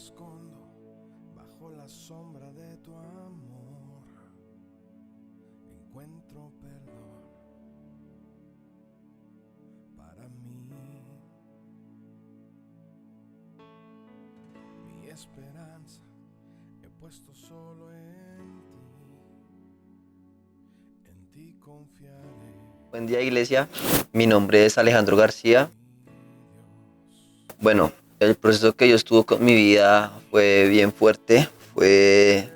escondo bajo la sombra de tu amor. Encuentro perdón para mí. Mi esperanza he puesto solo en ti confiaré. Buen día, iglesia. Mi nombre es Alejandro García. Bueno, el proceso que yo estuve con mi vida fue bien fuerte, fue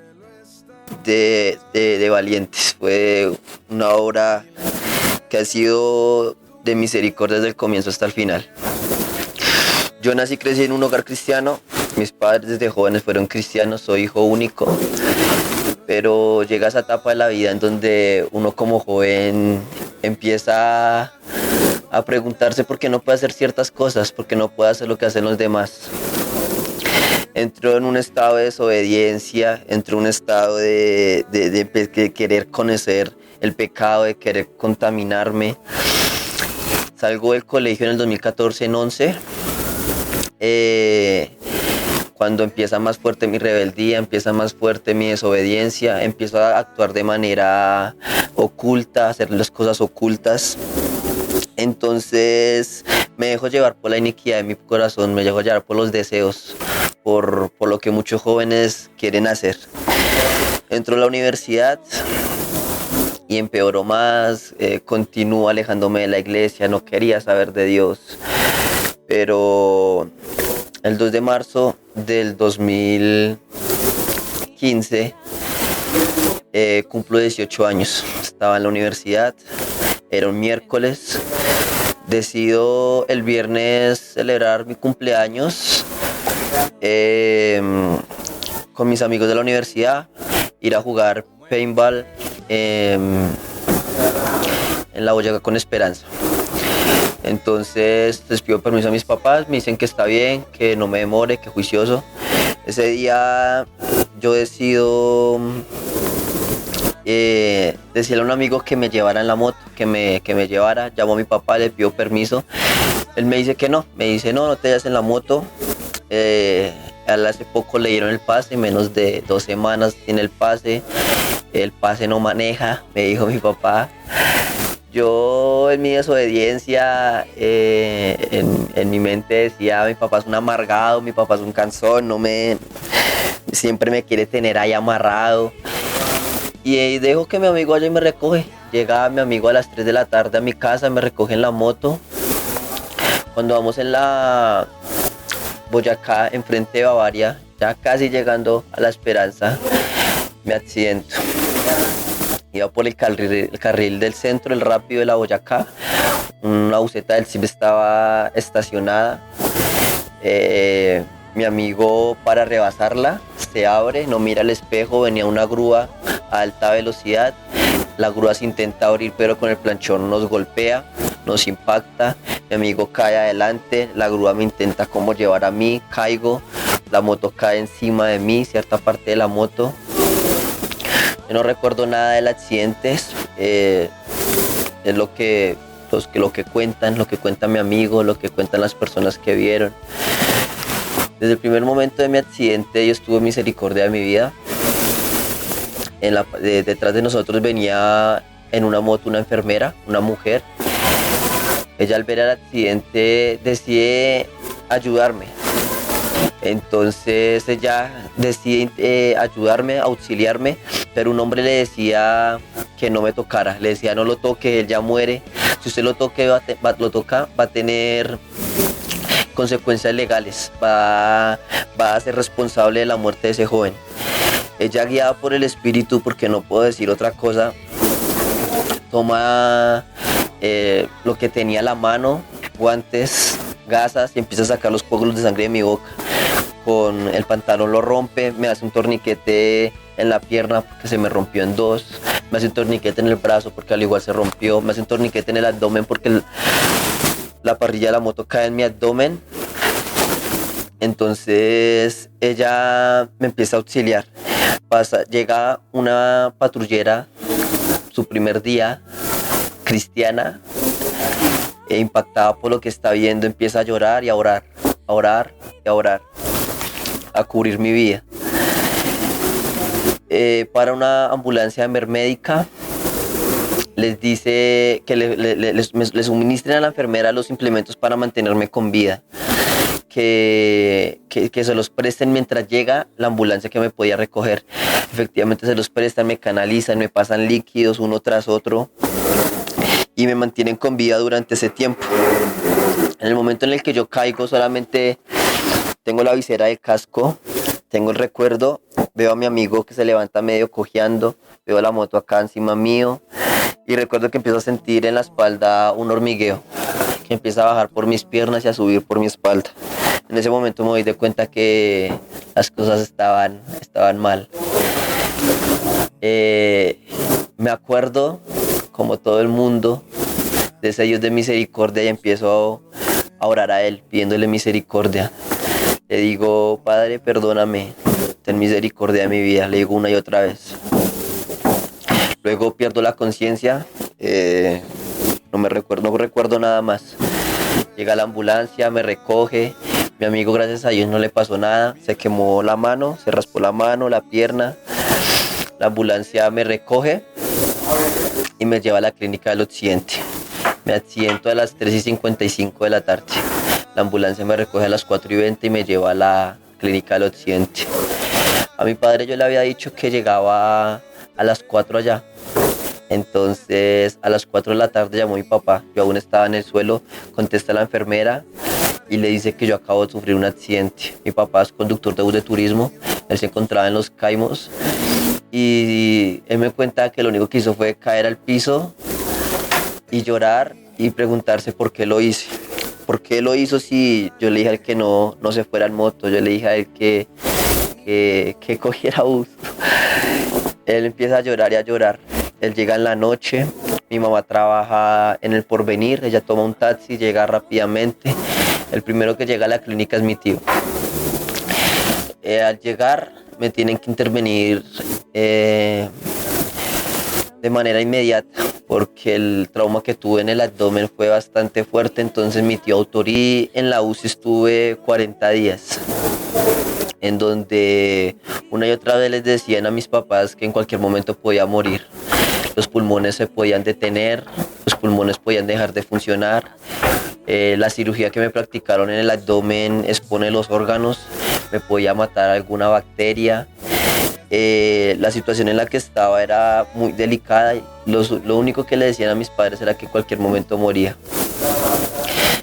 de valientes, fue una obra que ha sido de misericordia desde el comienzo hasta el final. Yo nací y crecí en un hogar cristiano, mis padres desde jóvenes fueron cristianos, soy hijo único, pero llega esa etapa de la vida en donde uno como joven empieza a preguntarse por qué no puede hacer ciertas cosas, por qué no puede hacer lo que hacen los demás. Entró en un estado de desobediencia, entró en un estado de querer conocer el pecado, de querer contaminarme. Salgo del colegio en el 2014, en 11, cuando empieza más fuerte mi rebeldía, empieza más fuerte mi desobediencia, empiezo a actuar de manera oculta, a hacer las cosas ocultas. Entonces me dejo llevar por la iniquidad de mi corazón, me dejo llevar por los deseos, por lo que muchos jóvenes quieren hacer. Entro a la universidad y empeoró más, continúo alejándome de la iglesia, no quería saber de Dios. Pero el 2 de marzo del 2015 cumplo 18 años, estaba en la universidad, era un miércoles, decido el viernes celebrar mi cumpleaños con mis amigos de la universidad, ir a jugar paintball en la Boyacá con Esperanza. Entonces les pido permiso a mis papás, me dicen que está bien, que no me demore, que juicioso. Ese día yo decido decirle a un amigo que me llevara en la moto, que me llevara. Llamo a mi papá, le pido permiso. Él me dice que no, me dice no te vayas en la moto. Hace poco le dieron el pase, menos de 2 semanas tiene el pase no maneja, me dijo mi papá. Yo en mi desobediencia, en mi mente decía, mi papá es un amargado, mi papá es un cansón, siempre me quiere tener ahí amarrado. Y dejo que mi amigo vaya y me recoge. Llega mi amigo a las 3 de la tarde a mi casa, me recoge en la moto. Cuando vamos en la Boyacá, enfrente de Bavaria, ya casi llegando a La Esperanza, me accidento. Iba por el carril del centro, el rápido de la Boyacá. Una buseta del CIB estaba estacionada. Mi amigo, para rebasarla, se abre, no mira el espejo, venía una grúa a alta velocidad. La grúa se intenta abrir, pero con el planchón nos golpea, nos impacta. Mi amigo cae adelante, la grúa me intenta como llevar a mí, caigo, la moto cae encima de mí, cierta parte de la moto. Yo no recuerdo nada del accidente, es lo que cuenta mi amigo, lo que cuentan las personas que vieron. Desde el primer momento de mi accidente Dios tuvo misericordia de mi vida. Detrás de nosotros venía en una moto una enfermera, una mujer. Ella, al ver el accidente, decide ayudarme. Entonces ella decide ayudarme, auxiliarme, pero un hombre le decía que no me tocara, le decía no lo toque, él ya muere. Si usted lo toca, va a tener consecuencias legales, va a ser responsable de la muerte de ese joven. Ella, guiada por el espíritu, porque no puedo decir otra cosa, toma lo que tenía a la mano, guantes, gasas, y empieza a sacar los coágulos de sangre de mi boca. Con el pantalón lo rompe, me hace un torniquete en la pierna porque se me rompió en 2, me hace un torniquete en el brazo porque al igual se rompió, me hace un torniquete en el abdomen porque la parrilla de la moto cae en mi abdomen. Entonces ella me empieza a auxiliar. Llega una patrullera, su primer día, cristiana, impactada por lo que está viendo, empieza a llorar y a orar, a orar y a orar. a cubrir mi vida. Para una ambulancia de Mermédica, les dice que le suministren a la enfermera los implementos para mantenerme con vida, que se los presten mientras llega la ambulancia que me podía recoger. Efectivamente se los prestan, me canalizan, me pasan líquidos uno tras otro y me mantienen con vida durante ese tiempo. En el momento en el que yo caigo solamente tengo la visera del casco, tengo el recuerdo, veo a mi amigo que se levanta medio cojeando, veo la moto acá encima mío y recuerdo que empiezo a sentir en la espalda un hormigueo que empieza a bajar por mis piernas y a subir por mi espalda. En ese momento me doy de cuenta que las cosas estaban mal. Me acuerdo, como todo el mundo, de ese Dios de misericordia y empiezo a orar a Él, pidiéndole misericordia. Le digo, Padre, perdóname, ten misericordia de mi vida, le digo una y otra vez. Luego pierdo la conciencia, no recuerdo nada más. Llega la ambulancia, me recoge, mi amigo gracias a Dios no le pasó nada, se quemó la mano, se raspó la mano, la pierna. La ambulancia me recoge y me lleva a la clínica del Occidente. Me accidento a las 3:55 de la tarde. La ambulancia me recoge a las 4:20 y me lleva a la clínica del Occidente. A mi padre yo le había dicho que llegaba a las 4 allá. Entonces a las 4 de la tarde llamó mi papá. Yo aún estaba en el suelo, contesta la enfermera y le dice que yo acabo de sufrir un accidente. Mi papá es conductor de bus de turismo, él se encontraba en Los Caimos y él me cuenta que lo único que hizo fue caer al piso y llorar y preguntarse por qué lo hice. ¿Por qué lo hizo si yo le dije a él que no se fuera en moto? Yo le dije a él que cogiera bus. Él empieza a llorar y a llorar. Él llega en la noche, mi mamá trabaja en El Porvenir, ella toma un taxi, llega rápidamente. El primero que llega a la clínica es mi tío. Al llegar me tienen que intervenir de manera inmediata porque el trauma que tuve en el abdomen fue bastante fuerte, entonces mi tío autorí en la UCI estuve 40 días. En donde una y otra vez les decían a mis papás que en cualquier momento podía morir. Los pulmones se podían detener, los pulmones podían dejar de funcionar. La cirugía que me practicaron en el abdomen expone los órganos, me podía matar alguna bacteria. La situación en la que estaba era muy delicada y lo único que le decían a mis padres era que en cualquier momento moría.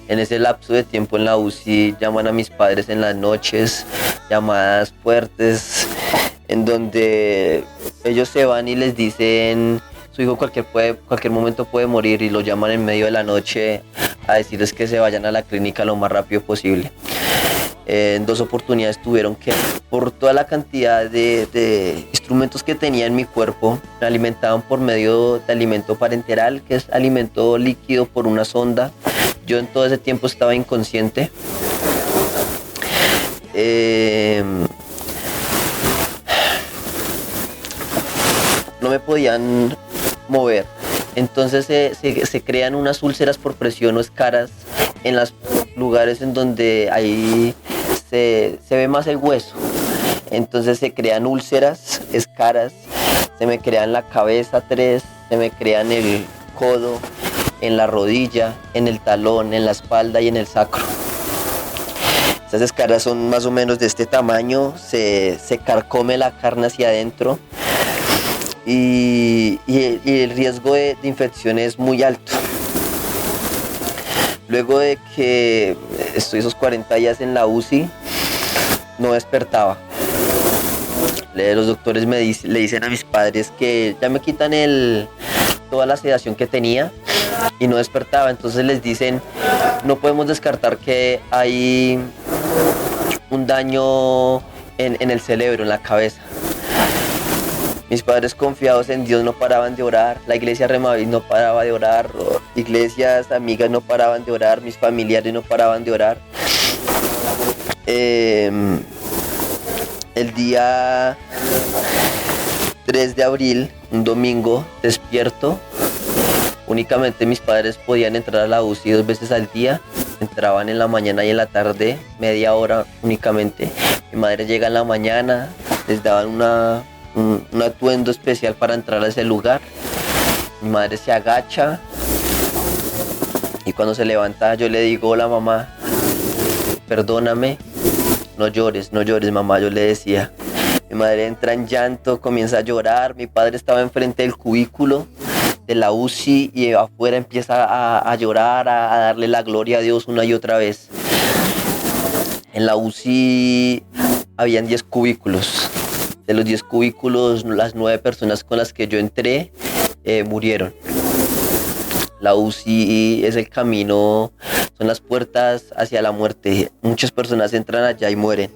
En ese lapso de tiempo en la UCI llaman a mis padres en las noches, llamadas fuertes, en donde ellos se van y les dicen, su hijo cualquier momento puede morir, y lo llaman en medio de la noche a decirles que se vayan a la clínica lo más rápido posible. En 2 oportunidades tuvieron que, por toda la cantidad de instrumentos que tenía en mi cuerpo, me alimentaban por medio de alimento parenteral, que es alimento líquido por una sonda. Yo en todo ese tiempo estaba inconsciente. No me podían mover. Entonces se crean unas úlceras por presión o escaras en los lugares en donde ahí se ve más el hueso. Entonces se crean úlceras, escaras, se me crean en la cabeza 3, se me crean en el codo, en la rodilla, en el talón, en la espalda y en el sacro. Estas escaras son más o menos de este tamaño, se carcome la carne hacia adentro y el riesgo de infección es muy alto. Luego de que estoy esos 40 días en la UCI, no despertaba. Los doctores le dicen a mis padres que ya me quitan toda la sedación que tenía y no despertaba. Entonces les dicen, no podemos descartar que hay un daño en el cerebro, en la cabeza. Mis padres, confiados en Dios, no paraban de orar. La iglesia Remavis no paraba de orar. Iglesias amigas no paraban de orar. Mis familiares no paraban de orar. El día 3 de abril, un domingo, despierto. Únicamente mis padres podían entrar a la UCI 2 veces al día entraban en la mañana y en la tarde, media hora únicamente. Mi madre llega en la mañana, les daban un atuendo especial para entrar a ese lugar. Mi madre se agacha y cuando se levanta yo le digo: hola mamá, perdóname, no llores mamá, yo le decía. Mi madre entra en llanto, comienza a llorar. Mi padre estaba enfrente del cubículo de la UCI y afuera empieza a llorar, a darle la gloria a Dios una y otra vez. En la UCI habían 10 cubículos. De los 10 cubículos, las 9 personas con las que yo entré murieron. La UCI es el camino, son las puertas hacia la muerte. Muchas personas entran allá y mueren.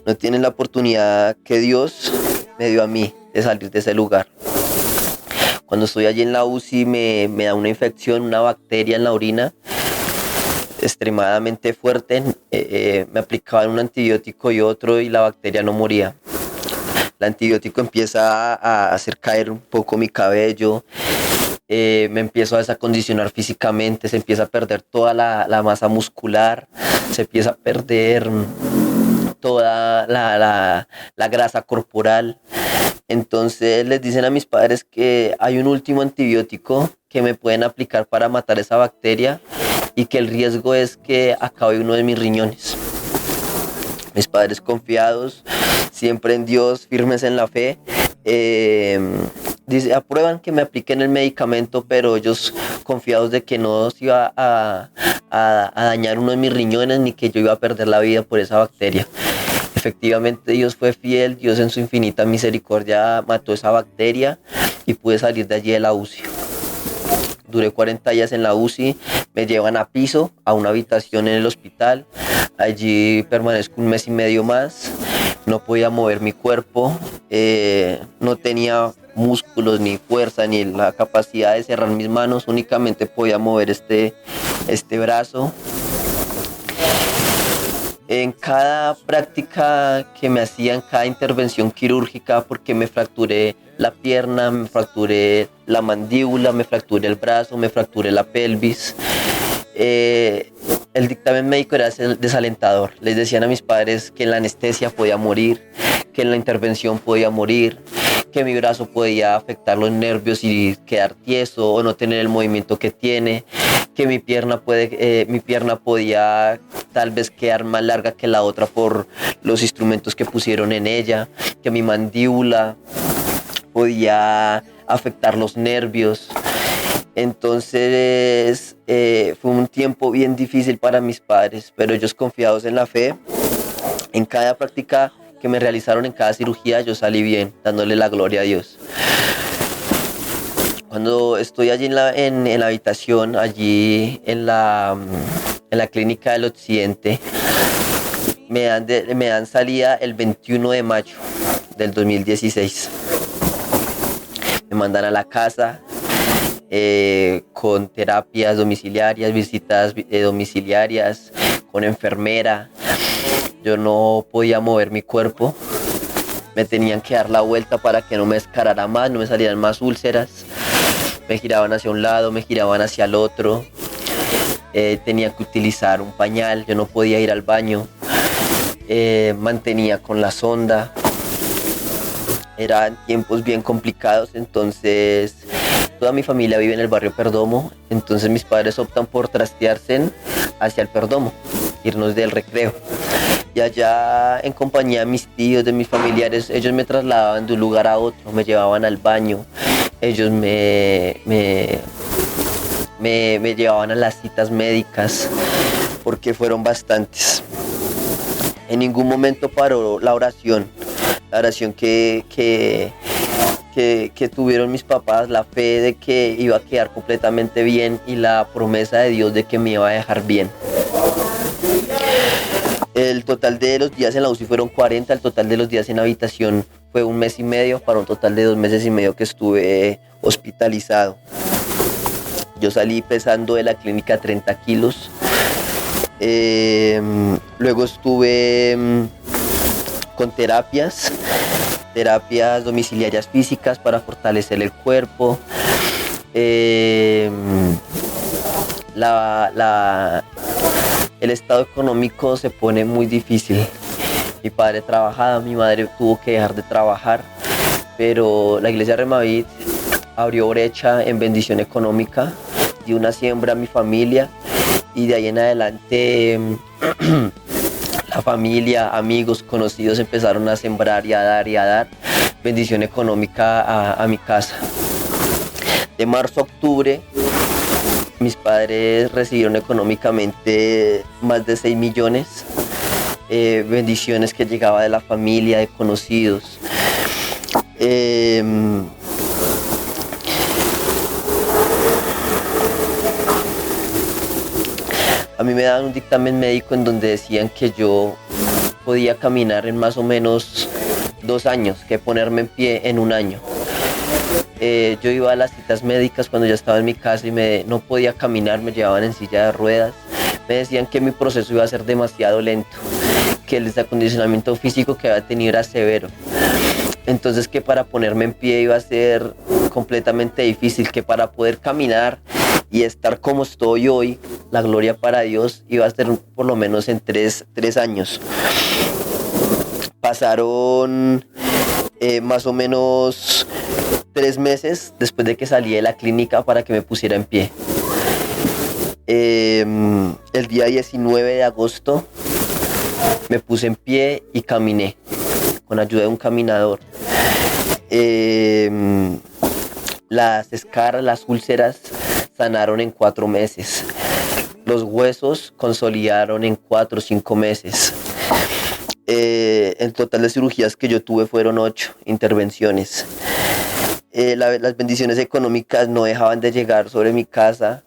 No tienen la oportunidad que Dios me dio a mí de salir de ese lugar. Cuando estoy allí en la UCI me da una infección, una bacteria en la orina extremadamente fuerte. Me aplicaban un antibiótico y otro y la bacteria no moría. El antibiótico empieza a hacer caer un poco mi cabello. Me empiezo a desacondicionar físicamente, se empieza a perder toda la masa muscular, se empieza a perder toda la grasa corporal. Entonces les dicen a mis padres que hay un último antibiótico que me pueden aplicar para matar esa bacteria y que el riesgo es que acabe uno de mis riñones. Mis padres, confiados siempre en Dios, firmes en la fe, aprueban que me apliquen el medicamento, pero ellos confiados de que no se iba a dañar uno de mis riñones ni que yo iba a perder la vida por esa bacteria. Efectivamente Dios fue fiel, Dios en su infinita misericordia mató esa bacteria y pude salir de allí de la UCI. Duré 40 días en la UCI, me llevan a piso, a una habitación en el hospital. Allí permanezco 1 mes y medio más. No podía mover mi cuerpo, no tenía músculos, ni fuerza, ni la capacidad de cerrar mis manos. Únicamente podía mover este brazo. En cada práctica que me hacían, cada intervención quirúrgica, porque me fracturé la pierna, me fracturé la mandíbula, me fracturé el brazo, me fracturé la pelvis. El dictamen médico era desalentador. Les decían a mis padres que en la anestesia podía morir, que en la intervención podía morir, que mi brazo podía afectar los nervios y quedar tieso o no tener el movimiento que tiene, que mi pierna podía tal vez quedar más larga que la otra por los instrumentos que pusieron en ella, que mi mandíbula podía afectar los nervios. Entonces fue un tiempo bien difícil para mis padres, pero ellos, confiados en la fe, en cada práctica que me realizaron, en cada cirugía, yo salí bien, dándole la gloria a Dios. Cuando estoy allí en la habitación, allí en la clínica del Occidente, me dan salida el 21 de mayo del 2016. Me mandan a la casa con terapias domiciliarias, visitas domiciliarias, con enfermera. Yo no podía mover mi cuerpo. Me tenían que dar la vuelta para que no me descarara más, no me salieran más úlceras. Me giraban hacia un lado, me giraban hacia el otro. Tenía que utilizar un pañal, yo no podía ir al baño. Mantenía con la sonda. Eran tiempos bien complicados, entonces toda mi familia vive en el barrio Perdomo, entonces mis padres optan por trastearse hacia el Perdomo, irnos del Recreo. Y allá, en compañía de mis tíos, de mis familiares, ellos me trasladaban de un lugar a otro, me llevaban al baño, ellos me llevaban a las citas médicas, porque fueron bastantes. En ningún momento paró la oración que tuvieron mis papás, la fe de que iba a quedar completamente bien y la promesa de Dios de que me iba a dejar bien. El total de los días en la UCI fueron 40, el total de los días en habitación fue 1 mes y medio, para un total de 2 meses y medio que estuve hospitalizado. Yo salí pesando de la clínica 30 kilos. Luego estuve con terapias domiciliarias físicas para fortalecer el cuerpo. el estado económico se pone muy difícil. Mi padre trabajaba, mi madre tuvo que dejar de trabajar, pero la iglesia Remavid abrió brecha en bendición económica, dio una siembra a mi familia y de ahí en adelante la familia, amigos, conocidos empezaron a sembrar y a dar bendición económica a mi casa. De marzo a octubre mis padres recibieron económicamente más de 6 millones, bendiciones que llegaba de la familia, de conocidos. A mí me daban un dictamen médico en donde decían que yo podía caminar en más o menos 2 años, que ponerme en pie en 1 año. Yo iba a las citas médicas cuando ya estaba en mi casa y no podía caminar, me llevaban en silla de ruedas. Me decían que mi proceso iba a ser demasiado lento, que el desacondicionamiento físico que había tenido era severo. Entonces que para ponerme en pie iba a ser completamente difícil, que para poder caminar y estar como estoy hoy, la gloria para Dios, iba a ser por lo menos en 3 años. Pasaron más o menos 3 meses después de que salí de la clínica para que me pusiera en pie. El día 19 de agosto me puse en pie y caminé con ayuda de un caminador. Las escaras, las úlceras sanaron en 4 meses. Los huesos consolidaron en 4 o 5 meses. El total de cirugías que yo tuve fueron 8 intervenciones. Las bendiciones económicas no dejaban de llegar sobre mi casa,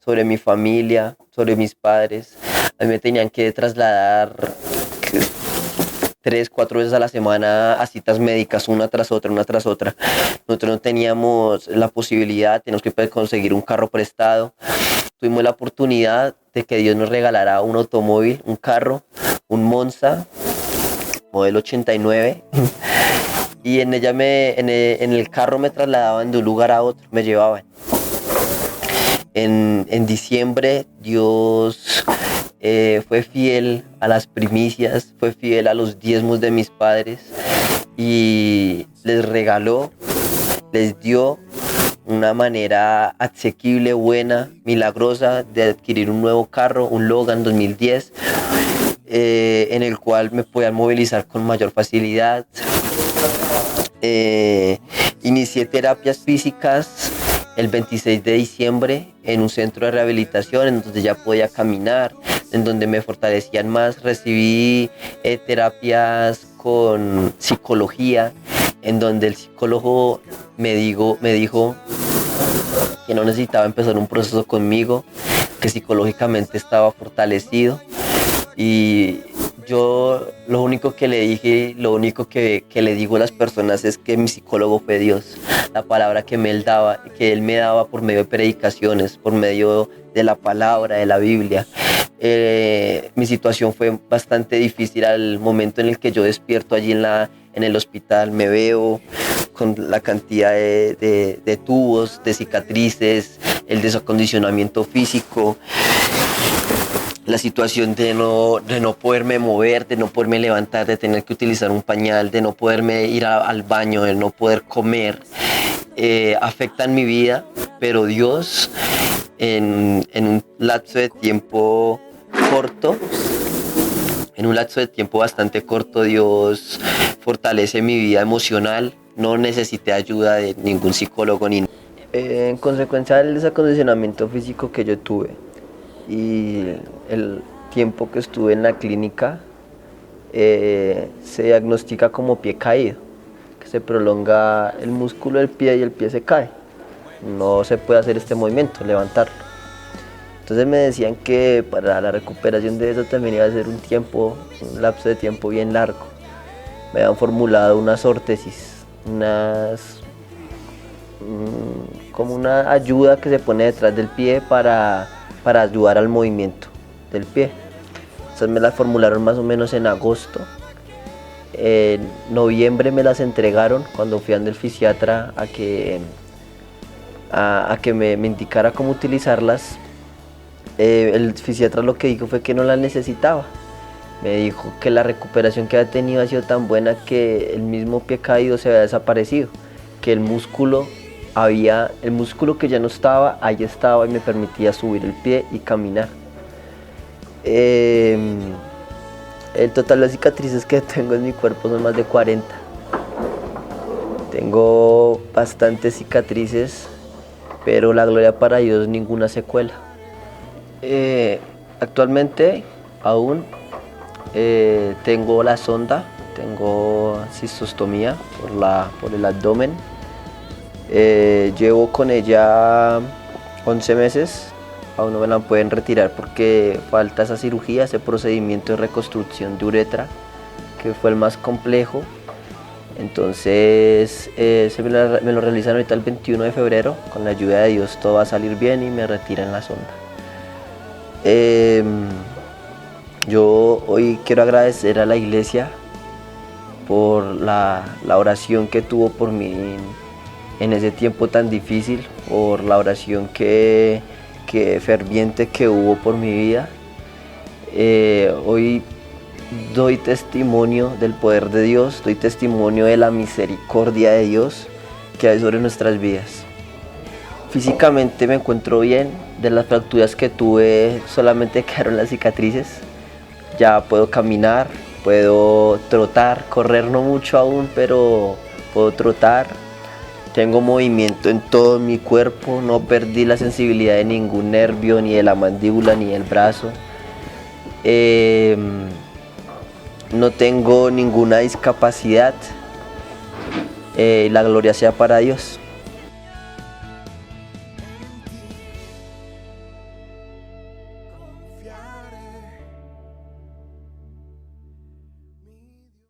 sobre mi familia, sobre mis padres. A mí me tenían que trasladar 3, 4 veces a la semana a citas médicas, una tras otra. Nosotros no teníamos la posibilidad, teníamos que conseguir un carro prestado. Tuvimos la oportunidad de que Dios nos regalara un automóvil, un carro, un Monza, modelo 89. Y en el carro me trasladaban de un lugar a otro, me llevaban. En diciembre Dios fue fiel a las primicias, fue fiel a los diezmos de mis padres y les regaló, les dio una manera asequible, buena, milagrosa de adquirir un nuevo carro, un Logan 2010, en el cual me podían movilizar con mayor facilidad. Inicié terapias físicas el 26 de diciembre en un centro de rehabilitación en donde ya podía caminar, en donde me fortalecían más. Recibí terapias con psicología, en donde el psicólogo me dijo que no necesitaba empezar un proceso conmigo, que psicológicamente estaba fortalecido. Y yo lo único que le dije, lo único que le digo a las personas es que mi psicólogo fue Dios. La palabra que él me daba por medio de predicaciones, por medio de la palabra, de la Biblia. Mi situación fue bastante difícil al momento en el que yo despierto allí en el hospital. Me veo con la cantidad de tubos, de cicatrices, el desacondicionamiento físico. La situación de no poderme mover, de no poderme levantar, de tener que utilizar un pañal, de no poderme ir al baño, de no poder comer, afectan mi vida, pero Dios en un lapso de tiempo corto, en un lapso de tiempo bastante corto, Dios fortalece mi vida emocional. No necesité ayuda de ningún psicólogo ni nada. En consecuencia del desacondicionamiento físico que yo tuve y el tiempo que estuve en la clínica, se diagnostica como pie caído, que se prolonga el músculo del pie y el pie se cae. No se puede hacer este movimiento, levantarlo. Entonces me decían que para la recuperación de eso también iba a ser un lapso de tiempo bien largo. Me habían formulado unas órtesis, como una ayuda que se pone detrás del pie para ayudar al movimiento del pie. Entonces me las formularon más o menos en agosto. En noviembre me las entregaron cuando fui al fisiatra a que me indicara cómo utilizarlas. El fisiatra lo que dijo fue que no la necesitaba. Me dijo que la recuperación que había tenido ha sido tan buena que el mismo pie caído se había desaparecido, que el músculo que ya no estaba, ahí estaba y me permitía subir el pie y caminar. El total de cicatrices que tengo en mi cuerpo son más de 40. Tengo bastantes cicatrices, pero la gloria para Dios, ninguna secuela. Actualmente aún tengo la sonda, tengo cistostomía por el abdomen. Llevo con ella 11 meses, aún no me la pueden retirar porque falta esa cirugía, ese procedimiento de reconstrucción de uretra, que fue el más complejo. Entonces me lo realizan ahorita el 21 de febrero, con la ayuda de Dios todo va a salir bien y me retiran la sonda. Yo hoy quiero agradecer a la iglesia por la oración que tuvo por mí en ese tiempo tan difícil, por la oración que ferviente que hubo por mi vida. Hoy doy testimonio del poder de Dios, doy testimonio de la misericordia de Dios que hay sobre nuestras vidas. Físicamente me encuentro bien, de las fracturas que tuve solamente quedaron las cicatrices. Ya puedo caminar, puedo trotar, correr no mucho aún, pero puedo trotar. Tengo movimiento en todo mi cuerpo, no perdí la sensibilidad de ningún nervio, ni de la mandíbula, ni del brazo. No tengo ninguna discapacidad. La gloria sea para Dios.